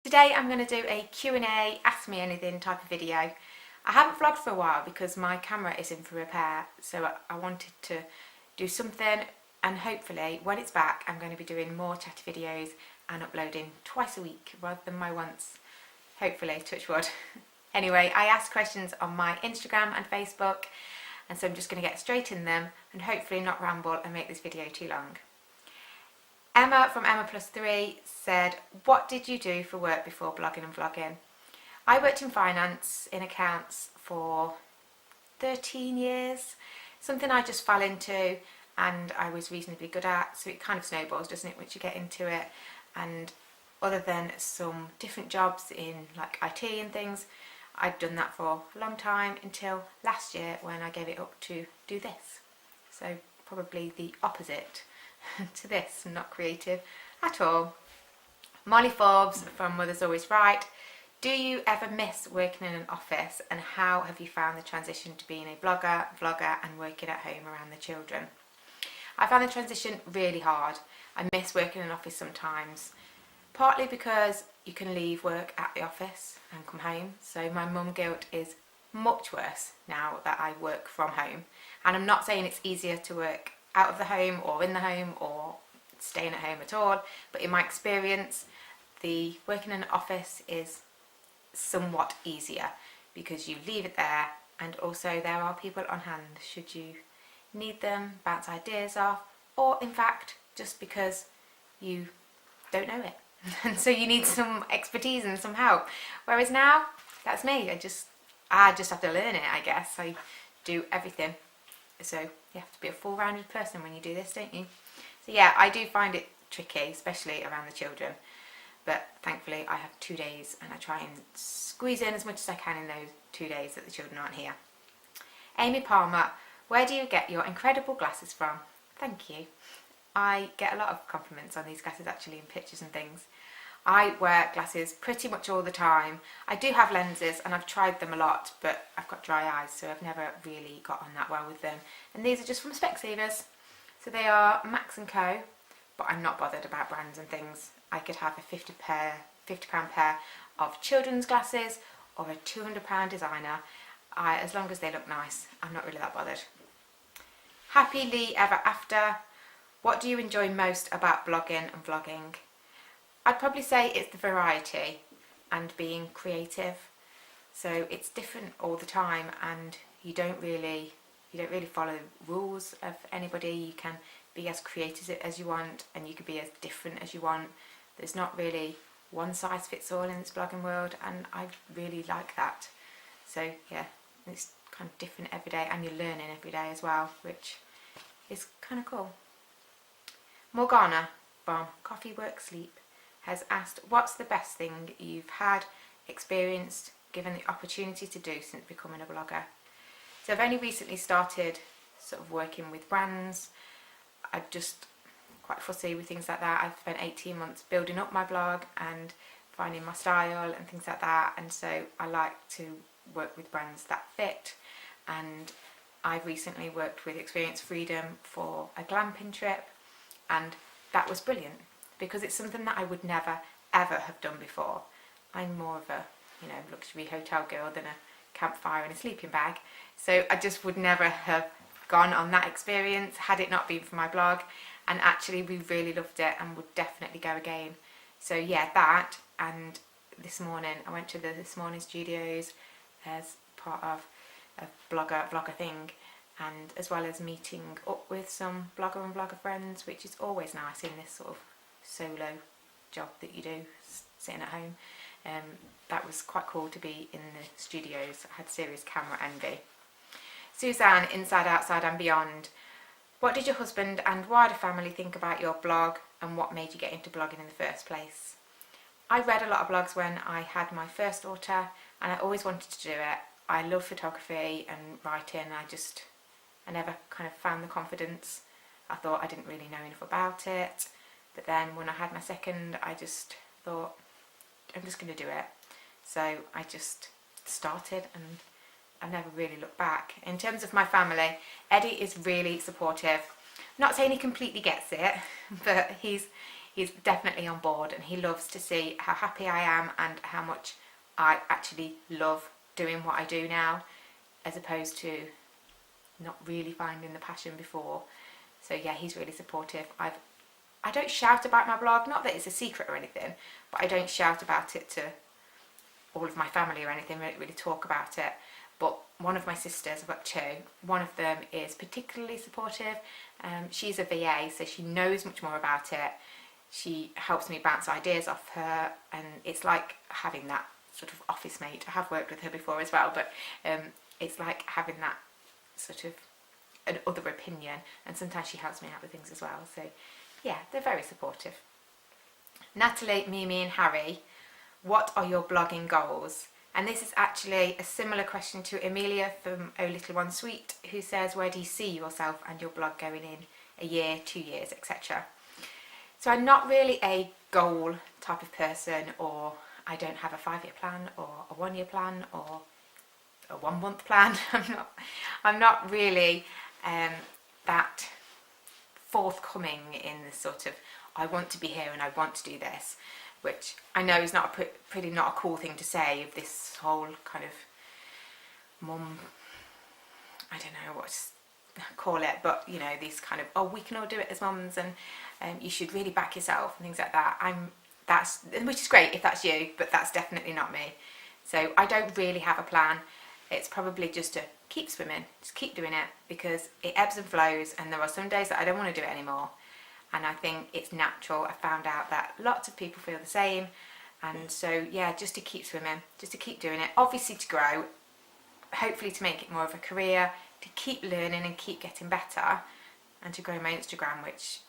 Today I'm going to do a Q&A, ask me anything type of video. I haven't vlogged for a while because my camera is in for repair, so I wanted to do something, and hopefully when it's back I'm going to be doing more chatty videos and uploading twice a week rather than my once. Hopefully, touch wood. Anyway, I asked questions on my Instagram and Facebook, and so I'm just going to get straight in them and hopefully not ramble and make this video too long. Emma from Emma+3 said, what did you do for work before blogging and vlogging? I worked in finance, in accounts for 13 years, something I just fell into and I was reasonably good at, so it kind of snowballs, doesn't it, once you get into it. And other than some different jobs in like IT and things, I'd done that for a long time until last year when I gave it up to do this. So probably the opposite to this, not creative at all. Molly Forbes from Mother's Always Right. Do you ever miss working in an office, and how have you found the transition to being a blogger, vlogger and working at home around the children? I found the transition really hard. I miss working in an office sometimes, partly because you can leave work at the office and come home, so my mum guilt is much worse now that I work from home. And I'm not saying it's easier to work out of the home or in the home or staying at home at all, but in my experience the working in an office is somewhat easier because you leave it there, and also there are people on hand should you need them, bounce ideas off, or in fact just because you don't know it and so you need some expertise and some help. Whereas now, that's me, I just have to learn it, I guess. I do everything. So you have to be a full-rounded person when you do this, don't you? So yeah, I do find it tricky, especially around the children. But thankfully I have 2 days and I try and squeeze in as much as I can in those 2 days that the children aren't here. Amy Palmer, where do you get your incredible glasses from? Thank you. I get a lot of compliments on these glasses actually, in pictures and things. I wear glasses pretty much all the time. I do have lenses and I've tried them a lot, but I've got dry eyes, so I've never really got on that well with them. And these are just from Specsavers. So they are Max & Co, but I'm not bothered about brands and things. I could have a £50 pair of children's glasses or a £200 designer. As long as they look nice, I'm not really that bothered. Happily Ever After, what do you enjoy most about blogging and vlogging? I'd probably say it's the variety and being creative. So it's different all the time, and you don't really follow rules of anybody. You can be as creative as you want, and you can be as different as you want. There's not really one size fits all in this blogging world, and I really like that. So yeah, it's kind of different every day, and you're learning every day as well, which is kind of cool. Morgana from Coffee Work Sleep has asked, what's the best thing you've had, experienced, given the opportunity to do since becoming a blogger? So I've only recently started sort of working with brands. I'm just quite fussy with things like that. I've spent 18 months building up my blog and finding my style and things like that, and so I like to work with brands that fit. And I've recently worked with Experience Freedom for a glamping trip, and that was brilliant because it's something that I would never ever have done before. I'm more of a luxury hotel girl than a campfire and a sleeping bag, so I just would never have gone on that experience had it not been for my blog. And actually we really loved it and would definitely go again. So yeah, that, and this morning I went to the This Morning Studios as part of a vlogger thing, and as well as meeting up with some blogger and vlogger friends, which is always nice in this sort of solo job that you do sitting at home. That was quite cool to be in the studios. I had serious camera envy. Suzanne, Inside Outside and Beyond, what did your husband and wider family think about your blog, and what made you get into blogging in the first place? I read a lot of blogs when I had my first daughter, and I always wanted to do it. I love photography and writing. I never kind of found the confidence. I thought I didn't really know enough about it. But then when I had my second, I just thought, I'm just going to do it. So I just started, and I never really looked back. In terms of my family, Eddie is really supportive. Not saying he completely gets it, but he's he's definitely on board, and he loves to see how happy I am and how much I actually love doing what I do now, as opposed to not really finding the passion before. So yeah, he's really supportive. I don't shout about my blog, not that it's a secret or anything, but I don't shout about it to all of my family or anything. We don't really talk about it. But one of my sisters, I've got two, one of them is particularly supportive. She's a VA, so she knows much more about it. She helps me bounce ideas off her, and it's like having that sort of office mate. I have worked with her before as well, but it's like having that sort of an other opinion, and sometimes she helps me out with things as well. So yeah, they're very supportive. Natalie, Mimi and Harry, what are your blogging goals? And this is actually a similar question to Amelia from Oh Little One Sweet, who says, where do you see yourself and your blog going in a year, 2 years, etc. So I'm not really a goal type of person, or I don't have a 5-year plan or a 1-year plan or a 1-month plan. I'm not really that forthcoming in the sort of, I want to be here and I want to do this, which I know is not a cool thing to say, of this whole kind of mum, I don't know what to call it, but you know, these kind of, oh, we can all do it as mums, and you should really back yourself and things like that. Which is great if that's you, but that's definitely not me. So I don't really have a plan. It's probably just to keep swimming, just keep doing it, because it ebbs and flows, and there are some days that I don't want to do it anymore. And I think it's natural. I found out that lots of people feel the same. And so, yeah, just to keep swimming, just to keep doing it. Obviously to grow, hopefully to make it more of a career, to keep learning and keep getting better, and to grow my Instagram, which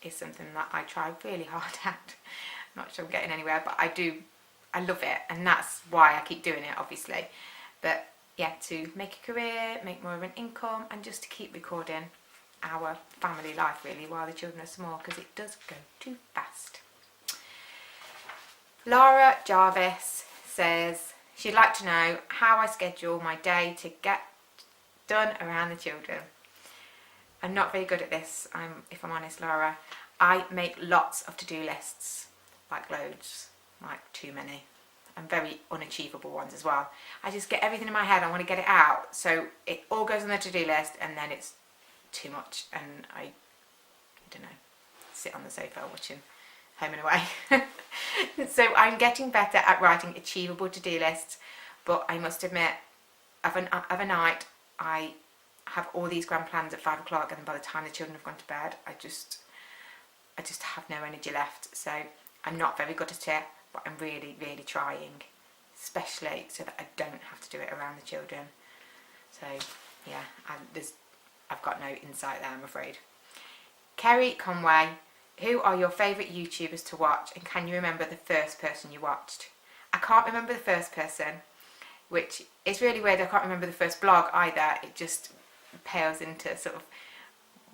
is something that I try really hard at. I'm not sure I'm getting anywhere, but I love it. And that's why I keep doing it, obviously. But yeah, to make a career, make more of an income, and just to keep recording our family life really while the children are small, because it does go too fast. Laura Jarvis says she'd like to know how I schedule my day to get done around the children. I'm not very good at this, if I'm honest, Laura. I make lots of to-do lists, like loads, like too many, and very unachievable ones as well. I just get everything in my head, I want to get it out, so it all goes on the to-do list, and then it's too much, and I don't know, sit on the sofa watching Home and Away. So I'm getting better at writing achievable to-do lists, but I must admit, of a night, I have all these grand plans at 5 o'clock, and then by the time the children have gone to bed, I just have no energy left. So I'm not very good at it, but I'm really, really trying, especially so that I don't have to do it around the children. So yeah, I've got no insight there, I'm afraid. Kerry Conway, who are your favourite YouTubers to watch, and can you remember the first person you watched? I can't remember the first person, which is really weird. I can't remember the first blog either. It just pales into sort of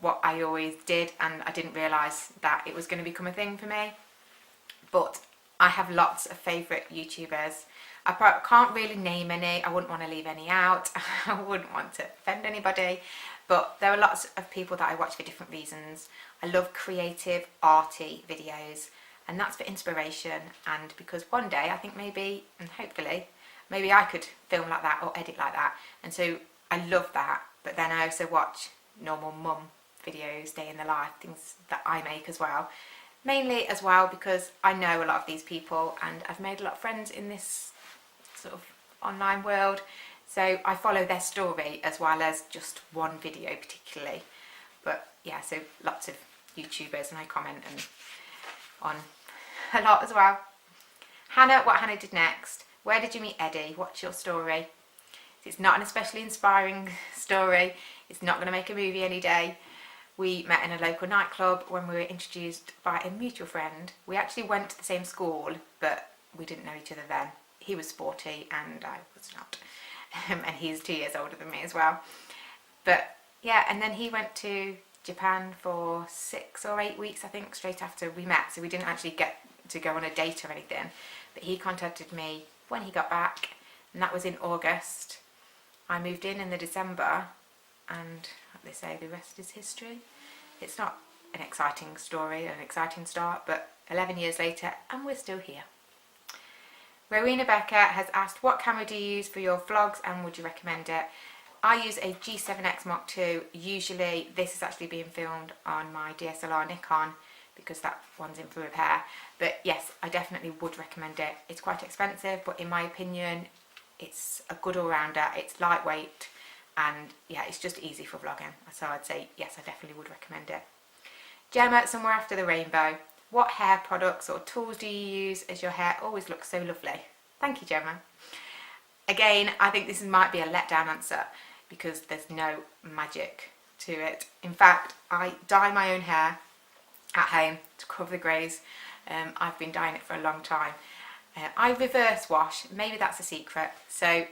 what I always did, and I didn't realise that it was going to become a thing for me. But I have lots of favourite YouTubers. I can't really name any. I wouldn't want to leave any out. I wouldn't want to offend anybody. But there are lots of people that I watch for different reasons. I love creative, arty videos, and that's for inspiration, and because one day I think maybe, and hopefully, maybe I could film like that or edit like that. And so I love that. But then I also watch normal mum videos, day in the life, things that I make as well. Mainly as well because I know a lot of these people, and I've made a lot of friends in this sort of online world. So I follow their story as well as just one video particularly. But yeah, so lots of YouTubers, and I comment on a lot as well. Hannah, what Hannah did next. Where did you meet Eddie? What's your story? It's not an especially inspiring story. It's not going to make a movie any day. We met in a local nightclub when we were introduced by a mutual friend. We actually went to the same school, but we didn't know each other then. He was sporty and I was not. And he's 2 years older than me as well. But yeah, and then he went to Japan for 6 or 8 weeks, I think, straight after we met. So we didn't actually get to go on a date or anything. But he contacted me when he got back, and that was in August. I moved in the December, and like they say, the rest is history. It's not an exciting story, an exciting start, but 11 years later and we're still here. Rowena Becker has asked, what camera do you use for your vlogs and would you recommend it? I use a G7X Mark II. Usually this is actually being filmed on my DSLR Nikon because that one's in for repair. But yes, I definitely would recommend it. It's quite expensive, but in my opinion, it's a good all-rounder. It's lightweight and yeah, it's just easy for vlogging. So I'd say yes, I definitely would recommend it. Gemma, somewhere after the rainbow. What hair products or tools do you use as your hair always looks so lovely? Thank you, Gemma. Again, I think this might be a letdown answer because there's no magic to it. In fact, I dye my own hair at home to cover the greys. I've been dyeing it for a long time. I reverse wash, maybe that's a secret. So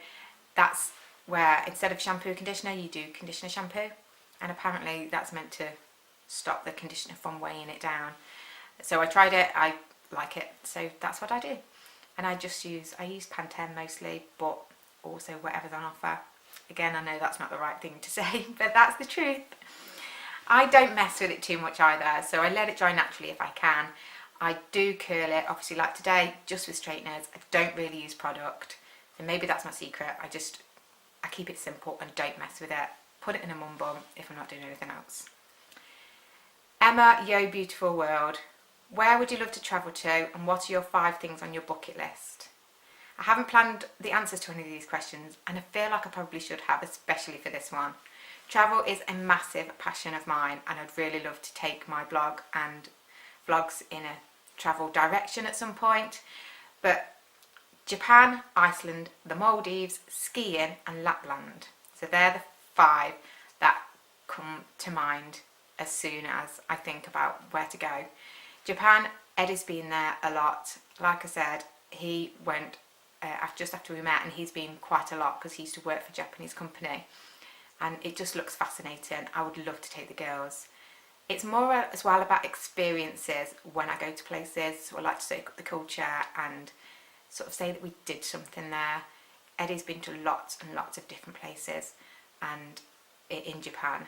that's where instead of shampoo and conditioner, you do conditioner shampoo. And apparently that's meant to stop the conditioner from weighing it down. So I tried it, I like it, so that's what I do. And I use Pantene mostly, but also whatever's on offer. Again, I know that's not the right thing to say, but that's the truth. I don't mess with it too much either, so I let it dry naturally if I can. I do curl it, obviously like today, just with straighteners. I don't really use product, so maybe that's my secret. I keep it simple and don't mess with it. Put it in a mum bun if I'm not doing anything else. Emma, yo beautiful world. Where would you love to travel to and what are your 5 things on your bucket list? I haven't planned the answers to any of these questions and I feel like I probably should have, especially for this one. Travel is a massive passion of mine and I'd really love to take my blog and vlogs in a travel direction at some point. But Japan, Iceland, the Maldives, skiing and Lapland. So they're the 5 that come to mind as soon as I think about where to go. Japan, Eddie's been there a lot. Like I said, he went just after we met and he's been quite a lot because he used to work for a Japanese company and it just looks fascinating. I would love to take the girls. It's more as well about experiences when I go to places, so I like to soak up the culture and sort of say that we did something there. Eddie's been to lots and lots of different places and in Japan,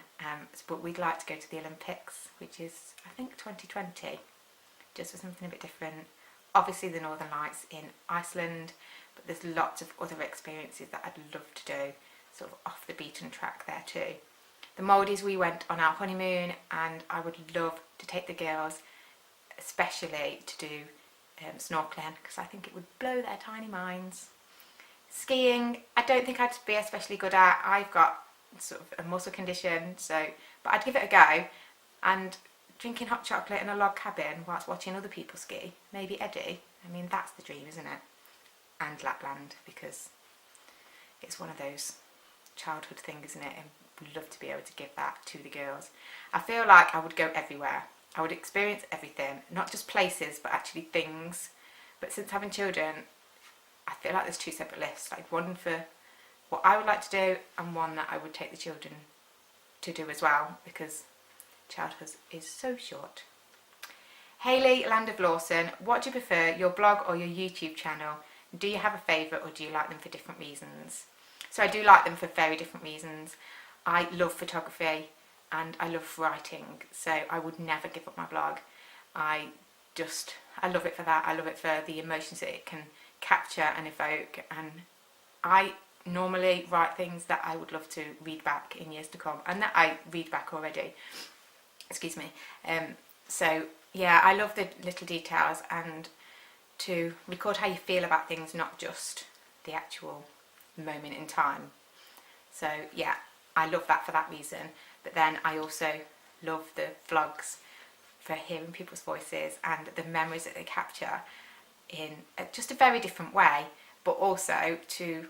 but we'd like to go to the Olympics, which is I think 2020, just for something a bit different. Obviously the Northern Lights in Iceland, but there's lots of other experiences that I'd love to do, sort of off the beaten track there too. The Maldives, we went on our honeymoon and I would love to take the girls, especially to do snorkeling, because I think it would blow their tiny minds. Skiing, I don't think I'd be especially good at. I've got sort of a muscle condition, but I'd give it a go. And drinking hot chocolate in a log cabin whilst watching other people ski, maybe Eddie, I mean that's the dream, isn't it? And Lapland, because it's one of those childhood things, isn't it? And we'd love to be able to give that to the girls. I feel like I would go everywhere. I would experience everything, not just places but actually things. But since having children, I feel like there's 2 separate lists, like one for what I would like to do and one that I would take the children to do as well, because childhood is so short. Hayley, Land of Lawson, what do you prefer, your blog or your YouTube channel? Do you have a favourite or do you like them for different reasons? So I do like them for very different reasons. I love photography and I love writing, so I would never give up my blog. I love it for that. I love it for the emotions that it can capture and evoke, and I normally write things that I would love to read back in years to come, and that I read back already. Excuse me. So yeah, I love the little details and to record how you feel about things, not just the actual moment in time. So yeah, I love that for that reason. But then I also love the vlogs for hearing people's voices and the memories that they capture in just a very different way, but also to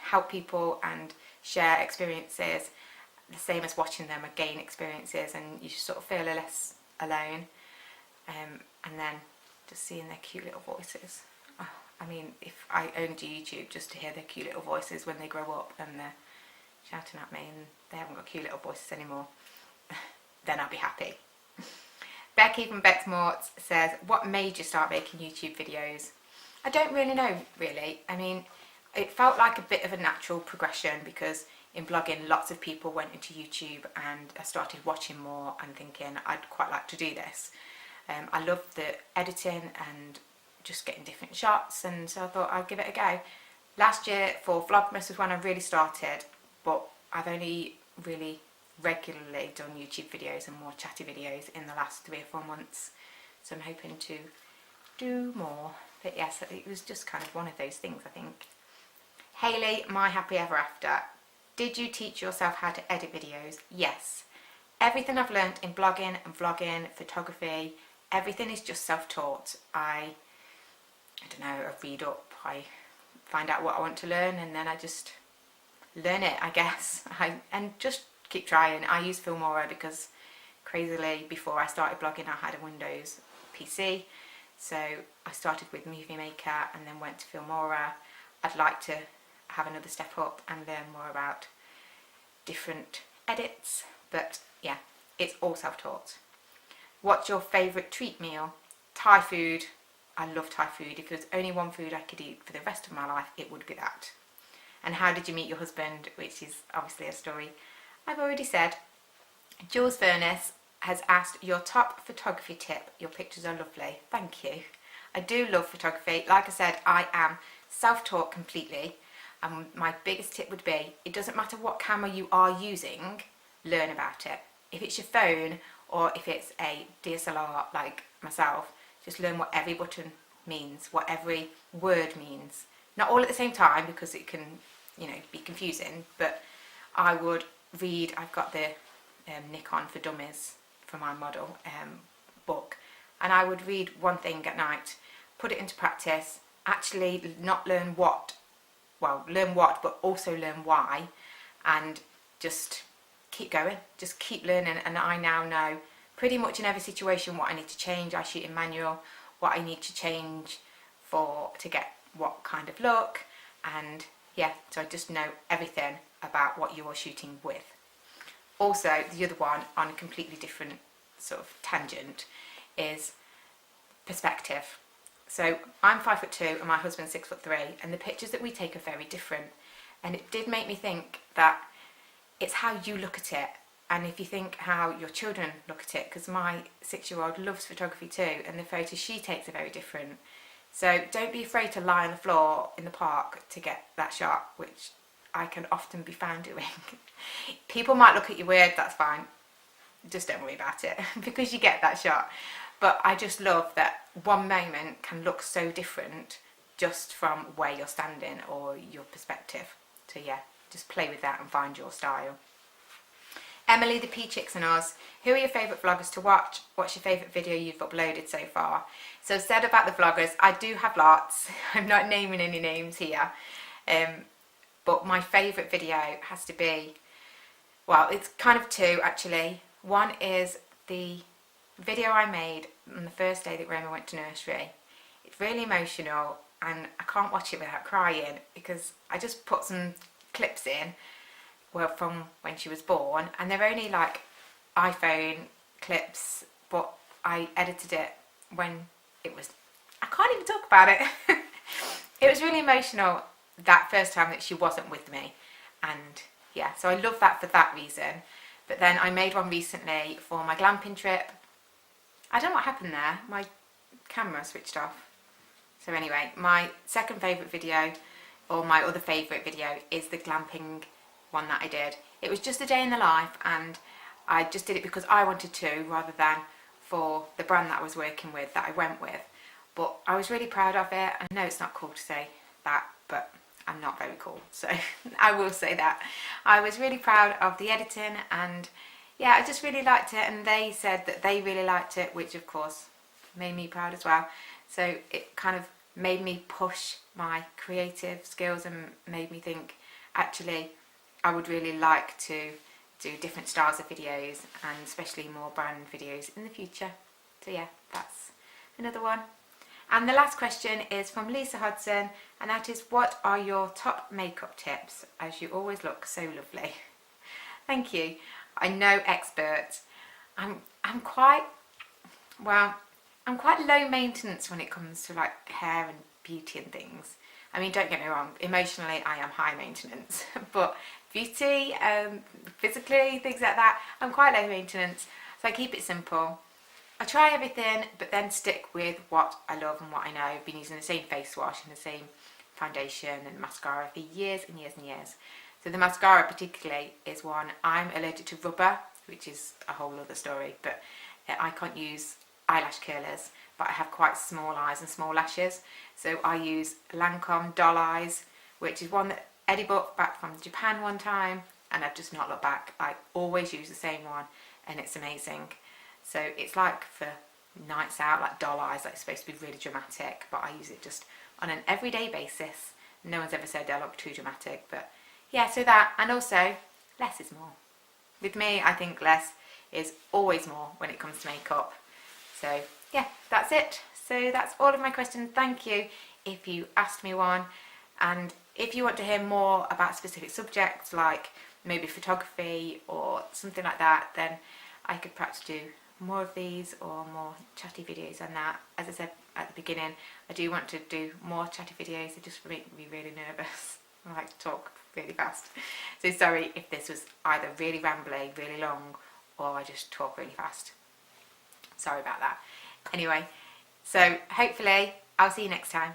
help people and share experiences, the same as watching them, gain experiences, and you just sort of feel less alone. And then just seeing their cute little voices. Oh, I mean, if I owned YouTube just to hear their cute little voices when they grow up and they're shouting at me and they haven't got cute little voices anymore, then I'll be happy. Becky from Bexmort says, what made you start making YouTube videos? I don't really know, really. I mean, it felt like a bit of a natural progression because in blogging, lots of people went into YouTube, and I started watching more and thinking I'd quite like to do this. I love the editing and just getting different shots, and so I thought I'd give it a go. Last year for Vlogmas was when I really started, but I've only really regularly done YouTube videos and more chatty videos in the last 3 or 4 months, so I'm hoping to do more. But yes, it was just kind of one of those things, I think. Hayley, my happy ever after. Did you teach yourself how to edit videos? Yes. Everything I've learnt in blogging and vlogging, photography, everything is just self-taught. I don't know, I read up, I find out what I want to learn, and then I just learn it, I guess. And just keep trying. I use Filmora because crazily before I started blogging I had a Windows PC, so I started with Movie Maker and then went to Filmora. I'd like to have another step up and learn more about different edits, but yeah, it's all self-taught. What's your favourite treat meal? Thai food. I love Thai food. If there's only one food I could eat for the rest of my life, it would be that. And how did you meet your husband? Which is obviously a story I've already said. Jules Furness has asked your top photography tip. Your pictures are lovely. Thank you. I do love photography. Like I said, I am self-taught completely. And my biggest tip would be, it doesn't matter what camera you are using, learn about it. If it's your phone or if it's a DSLR like myself, just learn what every button means, what every word means. Not all at the same time because it can, you know, be confusing, but I would read, I've got the Nikon for Dummies for my model book, and I would read one thing at night, put it into practice, actually not learn what, but also learn why, and just keep going, just keep learning. And I now know pretty much in every situation what I need to change. I shoot in manual, what I need to change to get what kind of look, and yeah, so I just know everything about what you are shooting with. Also, the other one on a completely different sort of tangent is perspective. So I'm 5'2" and my husband's 6'3", and the pictures that we take are very different, and it did make me think that it's how you look at it, and if you think how your children look at it, because my 6-year-old loves photography too, and the photos she takes are very different. So don't be afraid to lie on the floor in the park to get that shot, which I can often be found doing. People might look at you weird, that's fine. Just don't worry about it because you get that shot. But I just love that one moment can look so different just from where you're standing or your perspective. So yeah, just play with that and find your style. Emily the P Chicks and Us, who are your favourite vloggers to watch? What's your favourite video you've uploaded so far? So I've said about the vloggers, I do have lots. I'm not naming any names here. But my favourite video has to be, well, it's kind of two actually. One is the video I made on the first day that Roma went to nursery. It's really emotional and I can't watch it without crying because I just put some clips in from when she was born, and they're only like iPhone clips, but I edited it when it was, I can't even talk about it. It was really emotional that first time that she wasn't with me, and yeah, so I love that for that reason. But then I made one recently for my glamping trip. I don't know what happened there, my camera switched off. So anyway, my second favourite video, or my other favourite video, is the glamping one that I did. It was just a day in the life, and I just did it because I wanted to rather than for the brand that I was working with, that I went with. But I was really proud of it. I know it's not cool to say that, but I'm not very cool, so I will say that. I was really proud of the editing, and yeah, I just really liked it, and they said that they really liked it, which of course made me proud as well. So it kind of made me push my creative skills and made me think, actually, I would really like to do different styles of videos, and especially more brand videos in the future. So yeah, that's another one. And the last question is from Lisa Hudson, and that is, what are your top makeup tips, as you always look so lovely? Thank you. I'm no expert. I'm quite low maintenance when it comes to like hair and beauty and things. I mean, don't get me wrong, emotionally I am high maintenance, but beauty, physically, things like that, I'm quite low maintenance, so I keep it simple. I try everything, but then stick with what I love and what I know. I've been using the same face wash and the same foundation and mascara for years and years and years. So the mascara particularly is one. I'm allergic to rubber, which is a whole other story, but I can't use eyelash curlers, but I have quite small eyes and small lashes. So I use Lancome Doll Eyes, which is one that Eddie bought back from Japan one time, and I've just not looked back. I always use the same one, and it's amazing. So it's like for nights out, like doll eyes, like it's supposed to be really dramatic, but I use it just on an everyday basis. No one's ever said they look too dramatic, but yeah, so that, and also less is more. With me, I think less is always more when it comes to makeup. So yeah, that's it. So that's all of my questions. Thank you if you asked me one, and if you want to hear more about specific subjects like maybe photography or something like that, then I could perhaps do more of these or more chatty videos on that. As I said at the beginning, I do want to do more chatty videos. They just make me really nervous. I like to talk really fast. So sorry if this was either really rambly, really long, or I just talk really fast. Sorry about that. Anyway, so hopefully I'll see you next time.